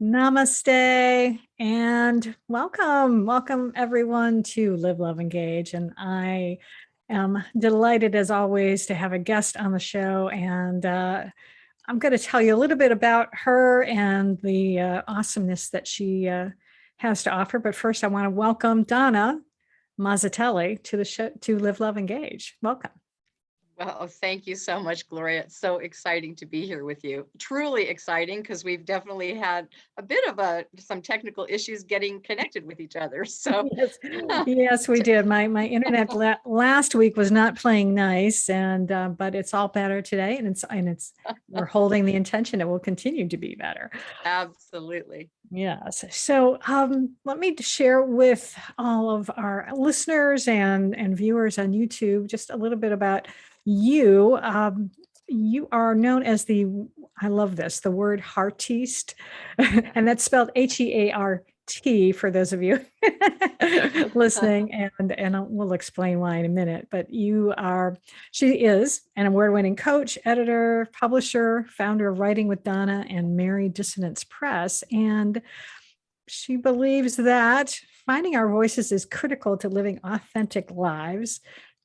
Namaste and welcome. Welcome everyone to Live, Love, Engage. And I am delighted as always to have a guest on the show. And I'm going to tell you a little bit about her and the awesomeness that she has to offer. But first, I want to welcome Donna Mazzatelli to the show, to Live, Love, Engage. Welcome. Well, thank you so much, Gloria. It's so exciting to be here with you. Truly exciting because we've definitely had a bit of some technical issues getting connected with each other. So Yes, yes, we did. My internet last week was not playing nice, and but it's all better today, and it's we're holding the intention it will continue to be better. absolutely. Yes. So let me share with all of our listeners and viewers on YouTube just a little bit about you. You are known as I love this, the Word Heartiste, and that's spelled Heart for those of you listening, and we'll explain why in a minute. But she is an award-winning coach, editor, publisher, founder of Writing with Donna and Mary Dissonance Press, and she believes that finding our voices is critical to living authentic lives.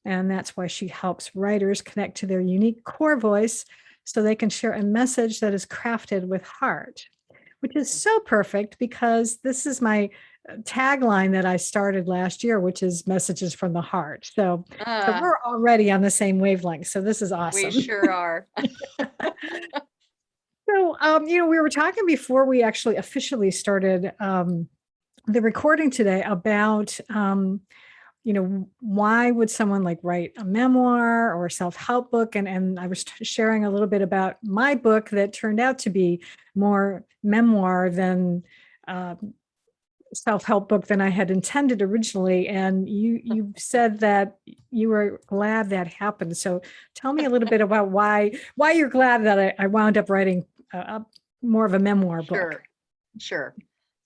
And that's why she helps writers connect to their unique core voice so they can share a message that is crafted with heart, which is so perfect because this is my tagline that I started last year, which is messages from the heart. So we're already on the same wavelength. So this is awesome. We sure are. So, we were talking before we actually officially started the recording today about, why would someone like write a memoir or a self-help book? And I was sharing a little bit about my book that turned out to be more memoir than self-help book than I had intended originally. And you said that you were glad that happened. So tell me a little bit about why you're glad that I wound up writing more of a memoir book. Sure.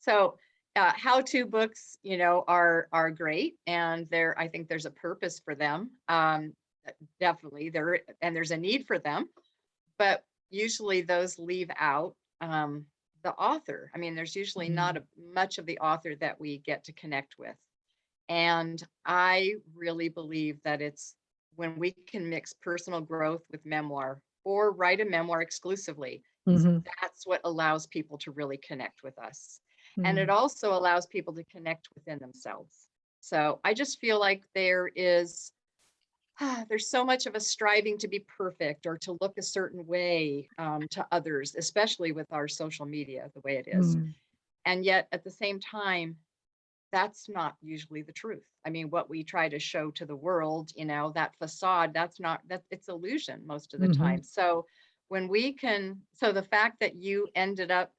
So how-to books, are great, and I think there's a purpose for them. Definitely there's a need for them, but usually those leave out the author. I mean, there's usually not much of the author that we get to connect with. And I really believe that it's when we can mix personal growth with memoir or write a memoir exclusively, that's what allows people to really connect with us. And it also allows people to connect within themselves. So I just feel like there's so much of a striving to be perfect or to look a certain way to others, especially with our social media, the way it is. And yet at the same time, that's not usually the truth. I mean, what we try to show to the world, that facade, it's illusion most of the time. So the fact that you ended up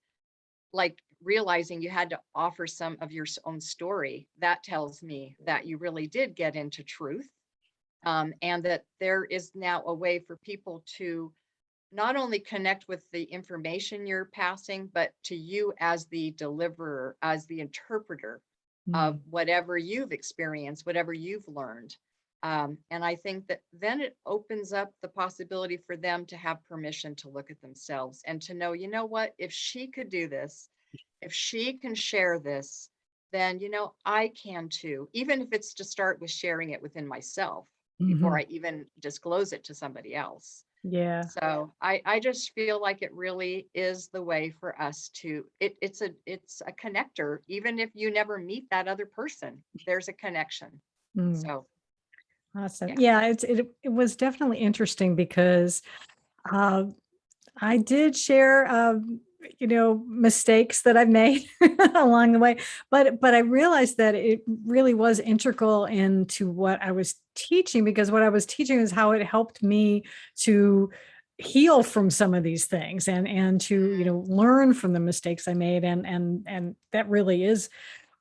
like realizing you had to offer some of your own story, that tells me that you really did get into truth. And that there is now a way for people to not only connect with the information you're passing, but to you as the deliverer, as the interpreter of whatever you've experienced, whatever you've learned. And I think that then it opens up the possibility for them to have permission to look at themselves and to know, what, if she could do this, if she can share this, then, I can too, even if it's to start with sharing it within myself before I even disclose it to somebody else. Yeah. So I just feel like it really is the way for us to, it's a connector. Even if you never meet that other person, there's a connection. So awesome. Yeah, it was definitely interesting because I did share mistakes that I've made along the way, but I realized that it really was integral into what I was teaching, because what I was teaching is how it helped me to heal from some of these things and to learn from the mistakes I made, and that really is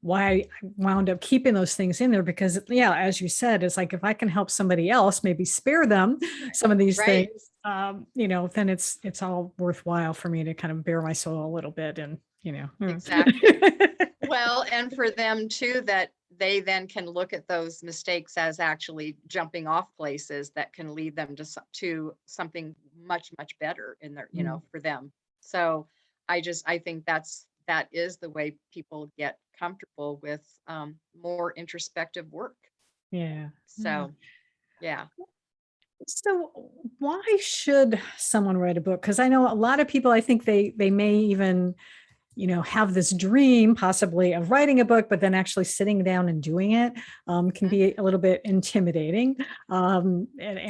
why I wound up keeping those things in there, because as you said, it's like if I can help somebody else, maybe spare them some of these things, then it's all worthwhile for me to kind of bare my soul a little bit and exactly. Well, and for them too, that they then can look at those mistakes as actually jumping off places that can lead them to something much, much better in their, for them. So I think that's that is the way people get comfortable with more introspective work. Yeah. So, yeah. So why should someone write a book? Because I know a lot of people, I think they may even, have this dream possibly of writing a book, but then actually sitting down and doing it can Mhm. be a little bit intimidating. And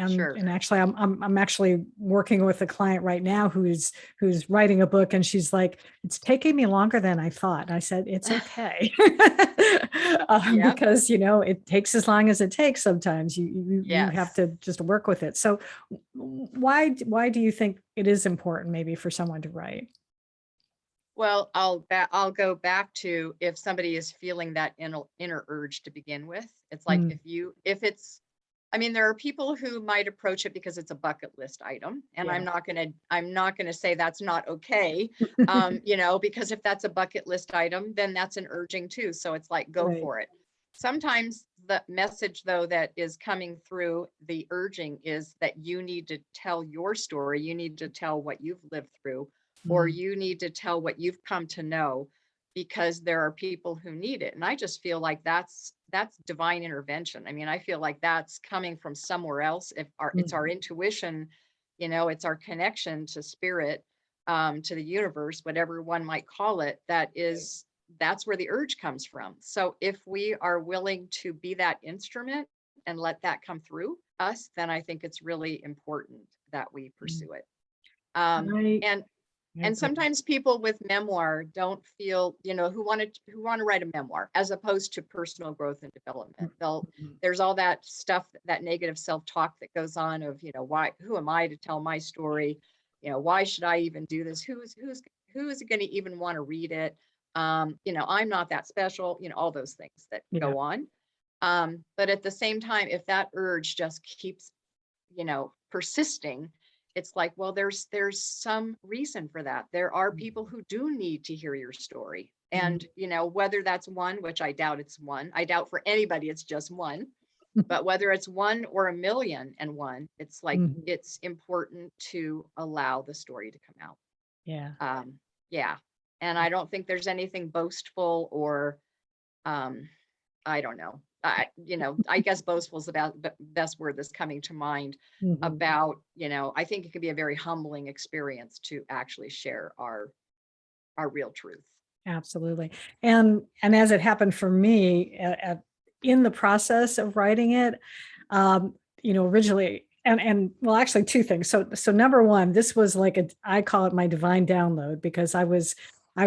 Sure. actually, I'm actually working with a client right now who's writing a book, and she's like, "It's taking me longer than I thought." And I said, "It's okay," Yep. because it takes as long as it takes. Sometimes you have Yes. to just work with it. So, why do you think it is important, maybe, for someone to write? Well, I'll go back to if somebody is feeling that inner urge to begin with. It's like Mm, if it's I mean, there are people who might approach it because it's a bucket list item, and yeah. I'm not gonna say that's not okay. Because if that's a bucket list item, then that's an urging too. So it's like, go Right. for it. Sometimes the message though that is coming through the urging is that you need to tell your story. You need to tell what you've lived through, or Mm, you need to tell what you've come to know, because there are people who need it. And I just feel like that's divine intervention. I mean, I feel like that's coming from somewhere else. If it's our mhm, intuition, it's our connection to spirit, to the universe, whatever one might call it, that's where the urge comes from. So if we are willing to be that instrument and let that come through us, then I think it's really important that we mm. pursue it. Um, I and I and agree. sometimes people with memoir don't feel, who want to write a memoir as opposed to personal growth and development. Mhm. There's all that stuff, that negative self-talk that goes on of, who am I to tell my story? Why should I even do this? Who is going to even want to read it? I'm not that special, all those things that Yeah. go on. But at the same time, if that urge just keeps persisting, it's like, well, there's some reason for that. There are people who do need to hear your story. Mhm. And whether that's one, which I doubt it's one, I doubt for anybody it's just one, but whether it's one or a million and one, it's like, Mhm. it's important to allow the story to come out. Yeah. Yeah. And I don't think there's anything boastful or um I don't know. I guess boastful is about the best word that's coming to mind Mhm. about, I think it can be a very humbling experience to actually share our real truth. Absolutely. And as it happened for me in the process of writing it, originally, and well, actually two things. So number one, this was like I call it my divine download, because I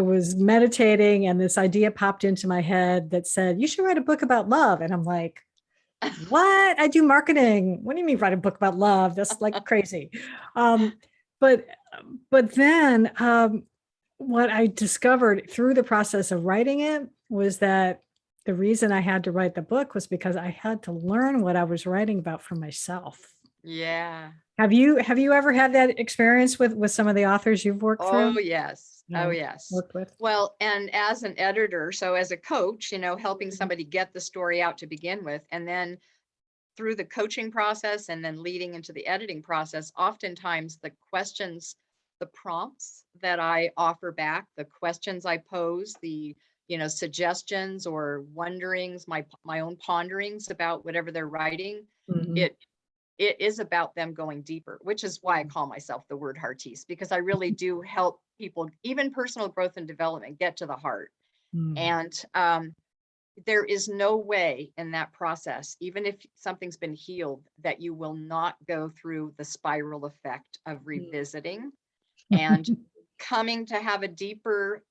was meditating and this idea popped into my head that said, you should write a book about love. And I'm like, what? I do marketing. What do you mean write a book about love? That's like crazy. Um, but but then what I discovered through the process of writing it was that the reason I had to write the book was because I had to learn what I was writing about for myself. Yeah. Have you ever had that experience with some of the authors you've worked Oh, through? yes. Oh, Yeah, yes. worked with. Well, and as an editor, so as a coach, helping Mhm. somebody get the story out to begin with, and then through the coaching process and then leading into the editing process, oftentimes the questions, the prompts that I offer back, the questions I pose, the suggestions or wonderings, my own ponderings about whatever they're writing, Mhm. it it is about them going deeper, which is why I call myself the Word Heartiste, because I really do help people, even personal growth and development, get to the heart. Mm. And there is no way in that process, even if something's been healed, that you will not go through the spiral effect of revisiting and coming to have a deeper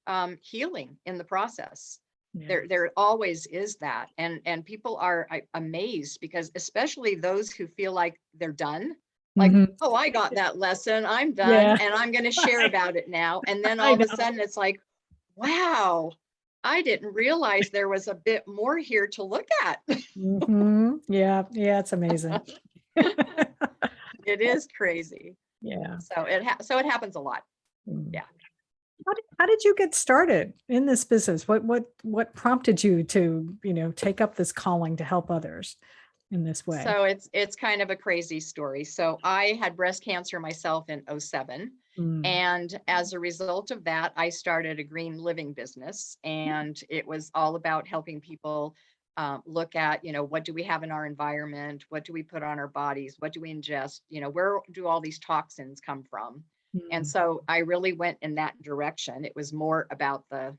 healing in the process. Yeah. There always is that, and people are amazed, because especially those who feel like they're done, like, Mhm. oh, I got that lesson, I'm done, Yeah. and I'm going to share about it now. And then I all of a know. sudden, it's like, wow, I didn't realize there was a bit more here to look at. Yeah, yeah, it's amazing. It is crazy. Yeah. So it happens a lot. Mm. Yeah. How did you get started in this business? What prompted you to, take up this calling to help others? in this way? So it's kind of a crazy story. So I had breast cancer myself in '07. Mm. And as a result of that, I started a green living business. And it was all about helping people look at, what do we have in our environment? What do we put on our bodies? What do we ingest? Where do all these toxins come from? And Mm. so I really went in that direction. It was more about the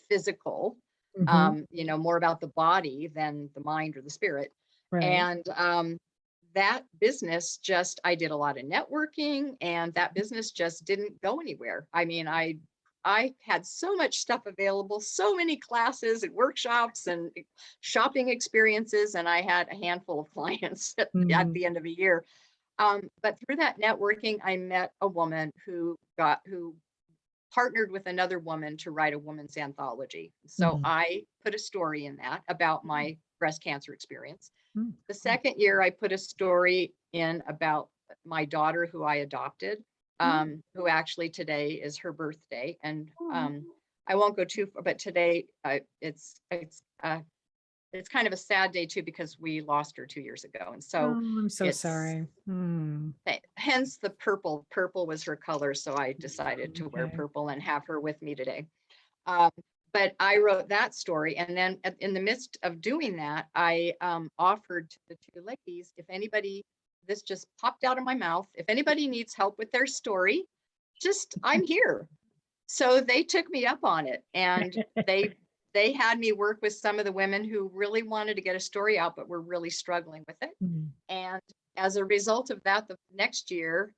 physical, Mhm. more about the body than the mind or the spirit. Right. And that business I did a lot of networking, and that business just didn't go anywhere. I mean, I had so much stuff available, so many classes and workshops and shopping experiences, and I had a handful of clients at Mm. the end of a year. But through that networking, I met a woman who partnered with another woman to write a woman's anthology. So Mm. I put a story in that about Mm. my breast cancer experience. Mm. The Cool. second year, I put a story in about my daughter who I adopted, Mm. who actually today is her birthday. And Aw. I won't go too far, but today it's kind of a sad day too, because we lost her 2 years ago. And so Oh, I'm so it's sorry. Mm. hence the purple. Purple was her color. So I decided to wear Okay. purple and have her with me today. Um, but I wrote that story. And then in the midst of doing that, I offered to the two ladies, if anybody, this just popped out of my mouth, if anybody needs help with their story, I'm here. So they took me up on it, and they had me work with some of the women who really wanted to get a story out, but were really struggling with it. Mm. And as a result of that, the next year,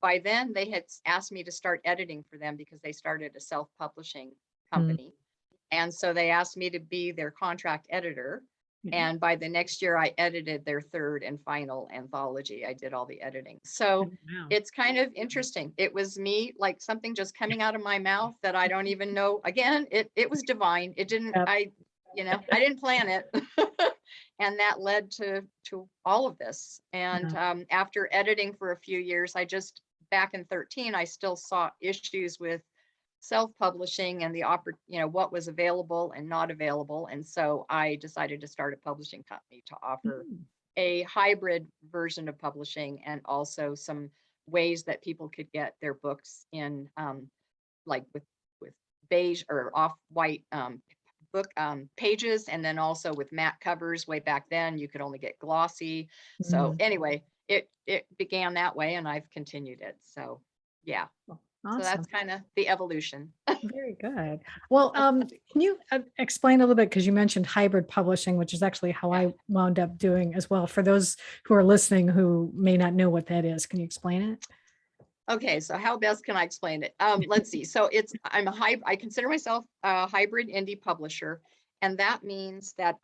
by then they had asked me to start editing for them because they started a self-publishing Mm. company. And so they asked me to be their contract editor. Yeah. And by the next year, I edited their third and final anthology. I did all the editing. So Oh, wow. it's kind of interesting. It was me, like something just coming out of my mouth that I don't even know. Again, it was divine. It didn't, Yep. I didn't plan it. And that led to all of this. And Yeah. after editing for a few years, back in 13, I still saw issues with self-publishing and what was available and not available. And so I decided to start a publishing company to offer Mm. a hybrid version of publishing, and also some ways that people could get their books in, like with beige or off-white book pages, and then also with matte covers. Way back then, you could only get glossy. So Mm. anyway, it began that way, and I've continued it. So yeah. Well, So that's awesome. kind of the evolution. Very good. Well, can you explain a little bit, because you mentioned hybrid publishing, which is actually how Yeah. I wound up doing as well. For those who are listening who may not know what that is, can you explain it? Okay, so how best can I explain it? Let's see. So I consider myself a hybrid indie publisher, and that means that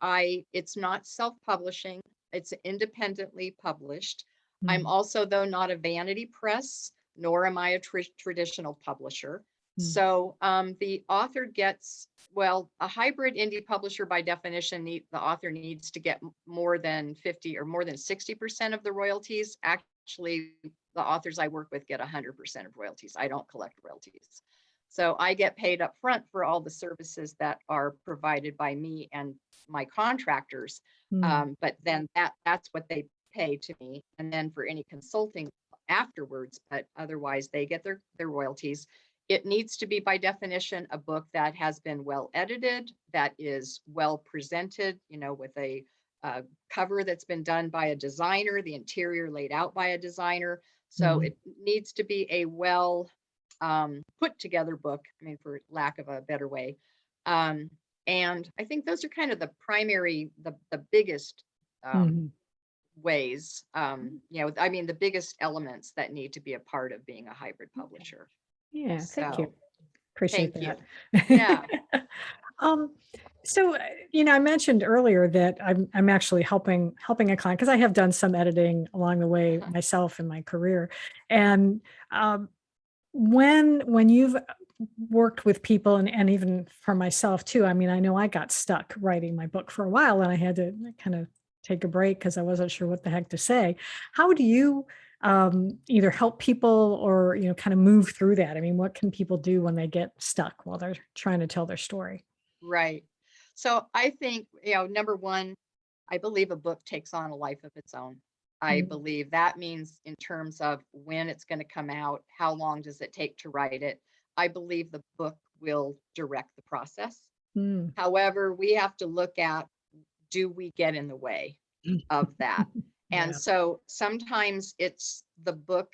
it's not self-publishing, it's independently published. I'm Mm. also, though, not a vanity press, nor am I a traditional publisher. Mm. So the author a hybrid indie publisher by definition, the author needs to get more than 50 or more than 60% of the royalties. Actually, the authors I work with get 100% of royalties. I don't collect royalties. So I get paid up front for all the services that are provided by me and my contractors. Mm. But then that's what they pay to me. And then for any consulting afterwards, but otherwise they get their royalties. It needs to be, by definition, a book that has been well edited, that is well presented, with a cover that's been done by a designer, the interior laid out by a designer. So Mm. it needs to be a well put together book, I mean, for lack of a better way. And I think those are kind of the primary, the biggest Mhm. ways, I mean, the biggest elements that need to be a part of being a hybrid Okay. publisher. Yeah, thank you. So Appreciate thank you. that. Yeah. Um, so, I mentioned earlier that I'm actually helping a client, because I have done some editing along the way Uh-huh. myself in my career. And um, when you've worked with people, and even for myself too, I mean, I know I got stuck writing my book for a while, and I had to kind of take a break because I wasn't sure what the heck to say. How do you either help people or, kind of move through that? I mean, what can people do when they get stuck while they're trying to tell their story? Right. So I think, number one, I believe a book takes on a life of its own. I Mm, believe that means in terms of when it's going to come out, how long does it take to write it. I believe the book will direct the process. mm, However, we have to look at, do we get in the way of that? And yeah. so sometimes it's the book,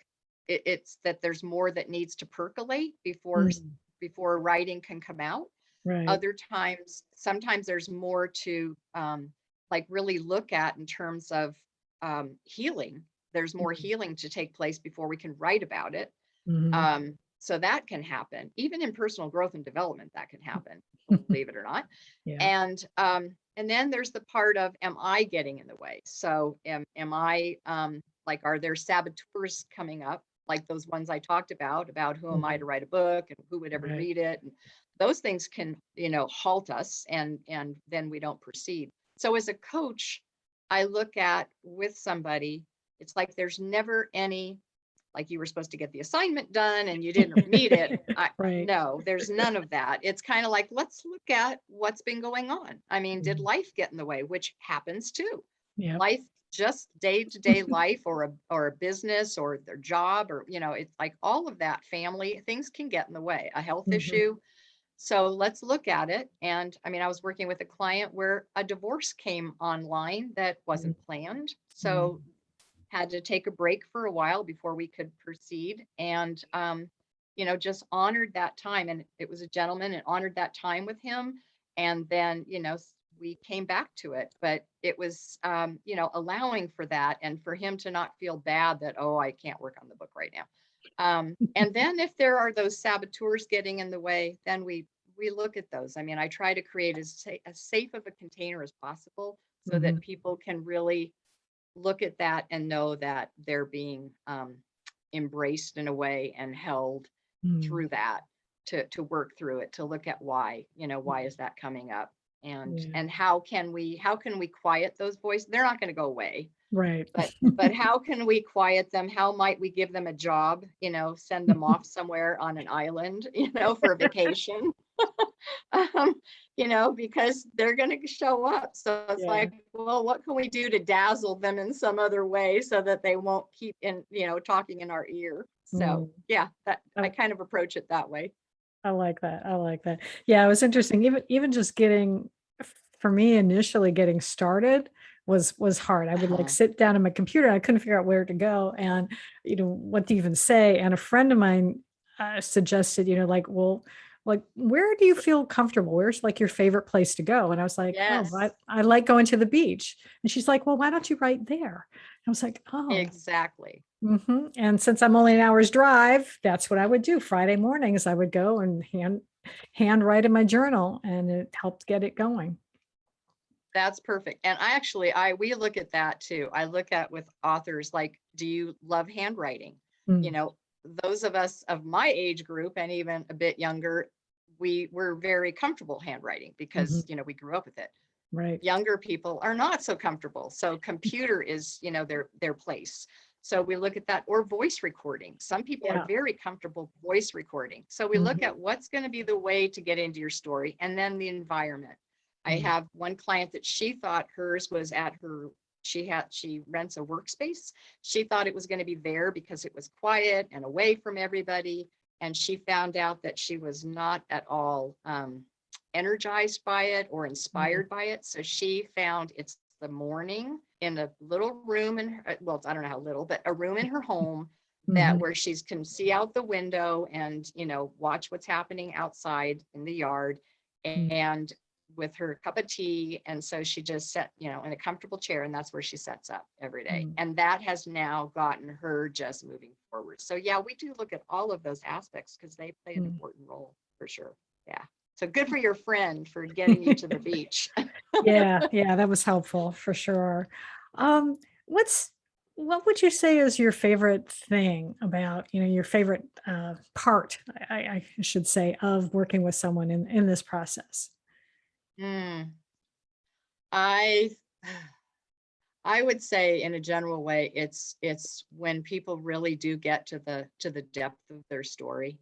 it's that there's more that needs to percolate Mm, before writing can come out. right. Other times, sometimes there's more to like really look at in terms of healing. There's more Mm, healing to take place before we can write about it. mhm, So that can happen. Even in personal growth and development, that can happen, believe it or not. yeah. And then there's the part of, am I getting in the way? So am I like, are there saboteurs coming up, like those ones I talked about who am I to Mhm, write a book and who would ever right. read it? And those things can, halt us, and then we don't proceed. So as a coach, I look at with somebody, it's like there's never any, like you were supposed to get the assignment done and you didn't meet it. Right. No, there's none of that. It's kind of like, let's look at what's been going on. I mean, did Mhm, life get in the way, which happens too. yep. Life, just day-to-day life, or a business, or their job, or it's like all of that, family things can get in the way, a health Mhm, issue. So let's look at it. And I mean, I was working with a client where a divorce came online that mhm, wasn't planned. mhm, So had to take a break for a while before we could proceed, and just honored that time. And it was a gentleman, and honored that time with him. And then we came back to it, but it was allowing for that, and for him to not feel bad that, oh, I can't work on the book right now. And then if there are those saboteurs getting in the way, then we look at those. I mean, I try to create as safe of a container as possible, so that mhm, people can really look at that and know that they're being embraced in a way and held mm, through that, to work through it, to look at why mm, is that coming up, yeah. and how can we quiet those voices. They're not going to go away, Right. but how can we quiet them? How might we give them a job, send them off somewhere on an island, for a vacation? um, because they're going to show up. So it's Yeah. like, well, what can we do to dazzle them in some other way so that they won't keep talking in our ear? So Mm. yeah, that I I kind of approach it that way. I like that. I like that. Yeah, it was interesting. Even just getting for me initially getting started was hard. I would like Uh-huh. sit down at my computer and I couldn't figure out where to go and what to even say. And a friend of mine suggested, like, well, like where do you feel comfortable? Where's like your favorite place to go? And I was like, oh, Yes, I like going to the beach. And she's like, well, why don't you write there? I was like, oh. exactly. And since I'm only an hour's drive, that's what I would do. Friday mornings, I would go and hand write in my journal, and it helped get it going. That's perfect. And we look at that too. I look at with authors, like, do you love handwriting? You Mm, know, those of us of my age group and even a bit younger, we were very comfortable handwriting because, mhm, we grew up with it. right. Younger people are not so comfortable. So computer is, their place. So we look at that, or voice recording. Some people are Yeah. very comfortable voice recording. So we look Mhm, at what's going to be the way to get into your story, and then the environment. I mm, have one client that she thought hers was at her, she rents a workspace. She thought it was going to be there because it was quiet and away from everybody. And she found out that she was not at all energized by it or mm, inspired by it. So she found it's the morning in a little room in her, well, I don't know how little, but a room in her home, that mhm, where she can see out the window and, watch what's happening outside in the yard, mm, and with her cup of tea. And so she just sat, in a comfortable chair, and that's where she sets up every day. mm, And that has now gotten her just moving forward. So yeah, we do look at all of those aspects because they play an mm. important role for sure. Yeah. So good for your friend for getting you to the beach. Yeah, yeah, that was helpful for sure. Um, what's what would you say is your favorite thing about, your favorite part, I should say, of working with someone in this process? Mm, I I would say in a general way, it's when people really do get to the depth of their story,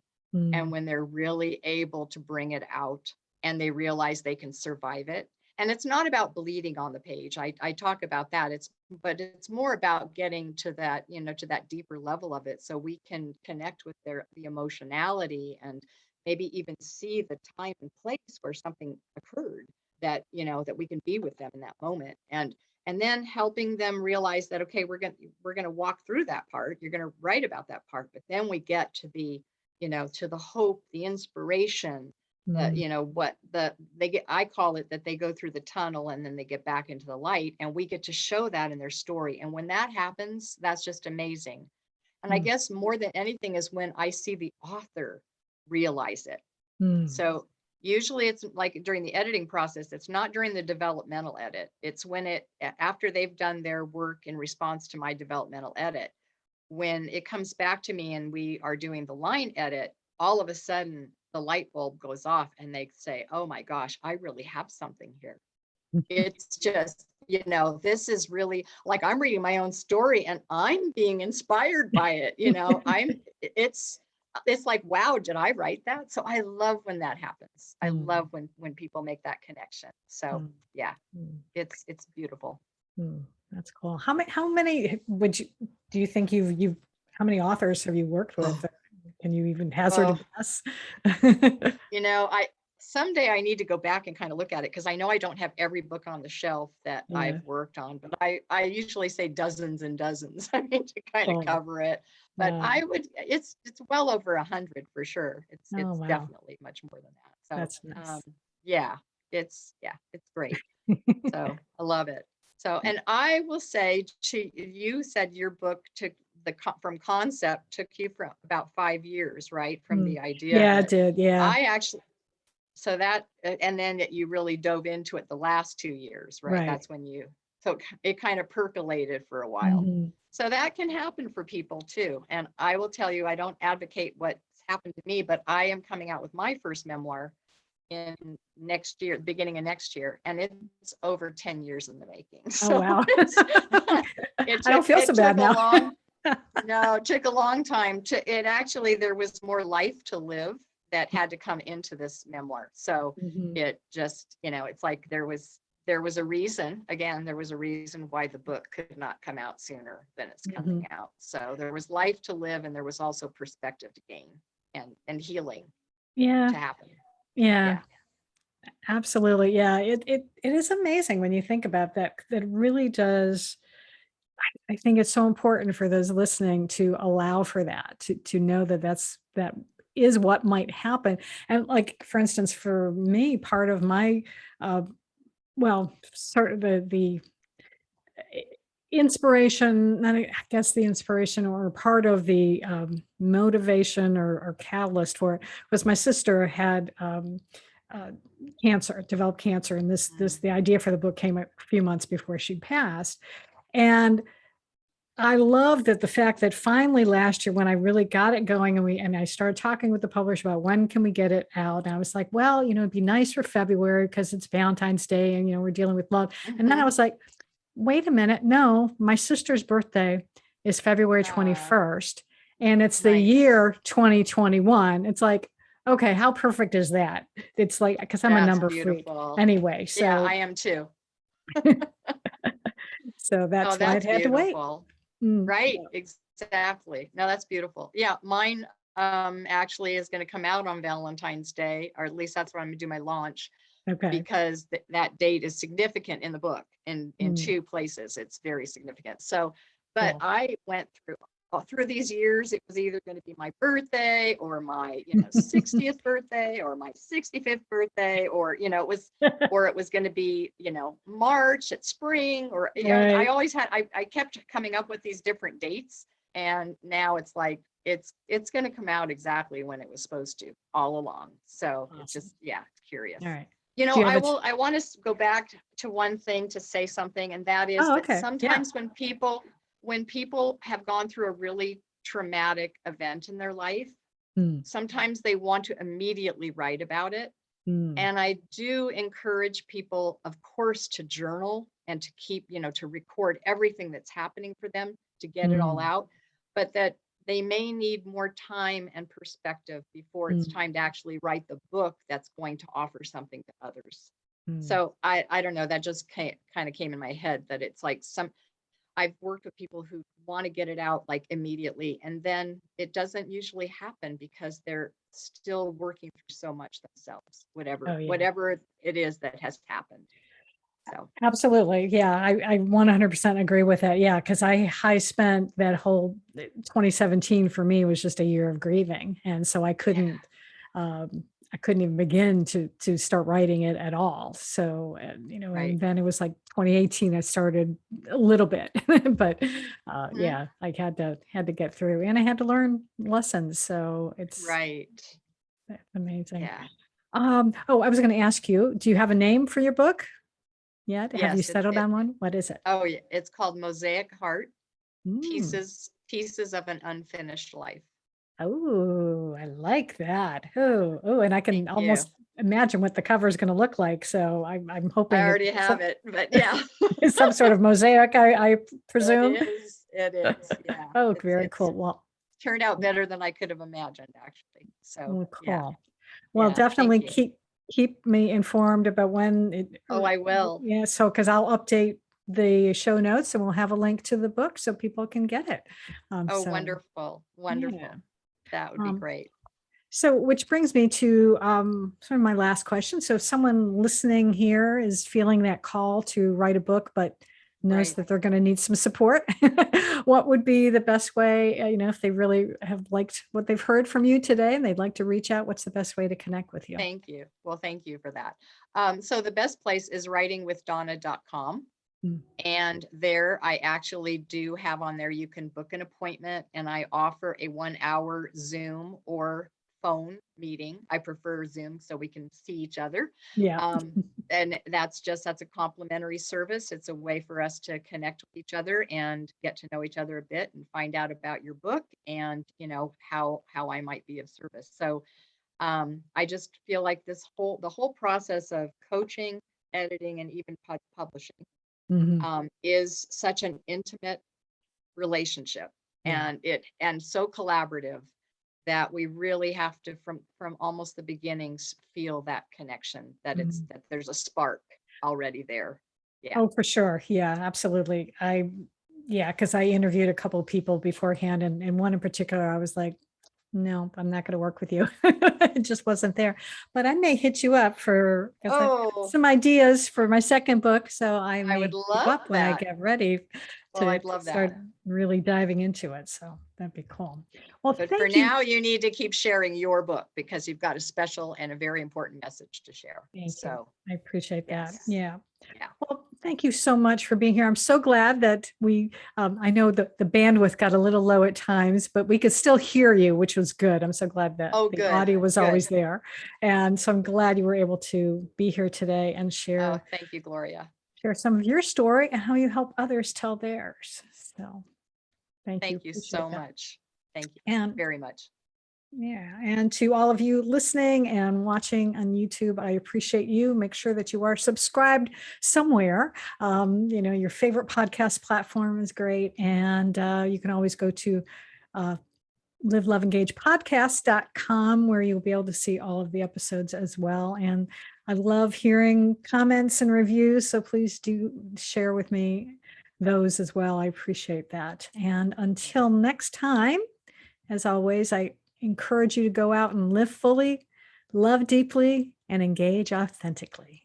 and Mm, when they're really able to bring it out, and they realize they can survive it. and it's not about bleeding on the page. I talk about that. But it's more about getting to that, to that deeper level of it, so we can connect with the emotionality, and maybe even see the time and place where something occurred, that, that we can be with them in that moment. And then helping them realize that, okay, we're going to walk through that part. You're going to write about that part, but then we get to to the hope, the inspiration, Mm. what they get. I call it that they go through the tunnel and then they get back into the light, and we get to show that in their story. And when that happens, that's just amazing. And I Mm. guess more than anything is when I see the author realize it. Mm. So usually it's like during the editing process, it's not during the developmental edit. It's after they've done their work in response to my developmental edit, when it comes back to me and we are doing the line edit, all of a sudden the light bulb goes off and they say, oh my gosh, I really have something here. It's just, this is really like I'm reading my own story and I'm being inspired by it. It's like, wow, did I write that? So I love when that happens. I Mm. love when people make that connection. So Mm. yeah, Mm. it's beautiful. Mm. That's cool. How many do you think how many authors have you worked with? Can you even hazard a Oh, guess? I someday I need to go back and kind of look at it, because I know I don't have every book on the shelf that Yeah. I've worked on, but I usually say dozens and dozens. I mean, to kind of Oh, cover it. But wow. it's well over 100 for sure. It's Oh, it's wow. definitely much more than that. So That's nice. yeah, it's great. So I love it. So, and I will say, you said your book took from concept took you from about 5 years, right? From Mm. the idea of Yeah, it it. did. Yeah. I actually, so that, and then you really dove into it the last 2 years, right? Right. That's when so it kind of percolated for a while. Mhm. So that can happen for people too. And I will tell you, I don't advocate what's happened to me, but I am coming out with my first memoir in next year, beginning of next year, and it's over 10 years in the making. Oh, So wow. it I don't took feel so it bad took a now. long no, it took a long time there was more life to live that had to come into this memoir. So Mhm. it just, it's like there was a reason, again, there was a reason why the book could not come out sooner than it's Mhm. coming out. So there was life to live, and there was also perspective to gain, and healing Yeah. to happen. Yeah. Yeah. Absolutely. Yeah. It is amazing when you think about that. That really does. I think it's so important for those listening to allow for that, to know that that is what might happen. And like, for instance, for me, part of my, uh, well, sort of the i- inspiration, and I guess the inspiration or part of the motivation or catalyst for it was my sister had uh, cancer, developed cancer, and the idea for the book came a few months before she passed. And I love that the fact that finally last year when I really got it going and I started talking with the publisher about when can we get it out. And I was like, well, it'd be nice for February because it's Valentine's Day and we're dealing with love. And then I Mm-hmm. was like, wait a minute, no, my sister's birthday is February Uh, 21st and it's the nice. year 2021. It's like, okay, how perfect is that? It's like, because I'm a That's number freak beautiful. anyway. Yeah, I So am too. Oh, that's why it that's had to wait. beautiful. Mm, Right, exactly. No, that's beautiful. Yeah, mine actually is going to come out on Valentine's Day, or at least that's when I'm going to do my launch, okay. because that date is significant in the book in Mm, two places. It's very significant. So, but cool. I went through all through these years, it was either going to be my birthday or my 60th birthday or my 65th birthday, or it was going to be March at spring, or I Right. always had I kept coming up with these different dates, and now it's like it's going to come out exactly when it was supposed to all along. So it's Awesome. just, yeah, it's curious. All right. Do you have it? I want to go back to one thing to say something, and that is Oh, that okay. Yeah. sometimes when people have gone through a really traumatic event in their life, Mm, sometimes they want to immediately write about it. mm, And I do encourage people, of course, to journal and to keep, to record everything that's happening for them, to get it all mm, out, but that they may need more time and perspective before it's mm. time to actually write the book that's going to offer something to others. Mm. So I don't know, that just kind of came in my head that it's like I've worked with people who want to get it out like immediately, and then it doesn't usually happen because they're still working through so much themselves, Oh, yeah. whatever it is that has happened. So Absolutely. Yeah, I 100% agree with that. Yeah, because I spent that whole 2017 for me was just a year of grieving, and so yeah, I couldn't even begin to start writing it at all. So right. and then it was like 2018 I started a little bit, but Mhm. yeah, I had to get through, and I had to learn lessons. So it's Right. amazing. Yeah. Oh, I was going to ask you, do you have a name for your book yet? Have you Yes, settled on one? What is it? oh yeah, it's called Mosaic Heart, Mm. pieces of an unfinished life. Oh, I like that. Oh, and I Thank can you. almost imagine what the cover is going to look like. So I'm I hoping already have it, but yeah. it's some sort of mosaic, I It presume. is. It is. Yeah. Oh, It's very it's cool. Well, turned out better than I could have imagined, actually. So yeah, cool. Well, yeah. Thank definitely you. keep me informed about when it, Oh, I will. yeah, so because I'll update the show notes and we'll have a link to the book so people can get it. Oh, So wonderful. yeah. Wonderful. That would be Um, great. So, which brings me to sort of my last question. So, if someone listening here is feeling that call to write a book, but knows Right. that they're going to need some support, what would be the best way? If they really have liked what they've heard from you today and they'd like to reach out, what's the best way to connect with you? Thank you. Well, thank you for that. So the best place is writingwithdonna.com. Mm. And there I actually do have on there, you can book an appointment, and I offer a 1 hour Zoom or phone meeting. I prefer Zoom so we can see each other. Yeah. And that's a complimentary service. It's a way for us to connect with each other and get to know each other a bit and find out about your book and how I might be of service. So I just feel like the whole process of coaching, editing, and even publishing Mhm. is such an intimate relationship, Yeah. and so collaborative that we really have to from almost the beginnings feel that connection, Mhm. that there's a spark already there. Yeah. Oh, for sure. Yeah, absolutely. Yeah, because I interviewed a couple of people beforehand, and one in particular, I was like, no, I'm not going to work with you. It just wasn't there. But I may hit you up for because I've got Oh, some ideas for my second book. So I I would may hit you love up when I that. get ready Well, I'd to love start that. really diving into it. So that'd be cool. Well, But for thank you. now, you need to keep sharing your book because you've got a special and a very important message to share. Thank you. So, I appreciate that. yes. Yeah. Yeah. Well, thank you so much for being here. I'm so glad that I know that the bandwidth got a little low at times, but we could still hear you, which was good. I'm so glad that Oh, the good. audio was Good. always there. And so I'm glad you were able to be here today and Oh, thank you, Gloria. share some of your story and how you help others tell theirs. So thank you. Thank you Appreciate so that. much. Thank you And very much. yeah, and to all of you listening and watching on YouTube, I appreciate you. Make sure that you are subscribed somewhere. Your favorite podcast platform is great. And you can always go to live, love, engage podcast.com where you'll be able to see all of the episodes as well. And I love hearing comments and reviews. So please do share with me those as well. I appreciate that. And until next time, as always, I encourage you to go out and live fully, love deeply, and engage authentically.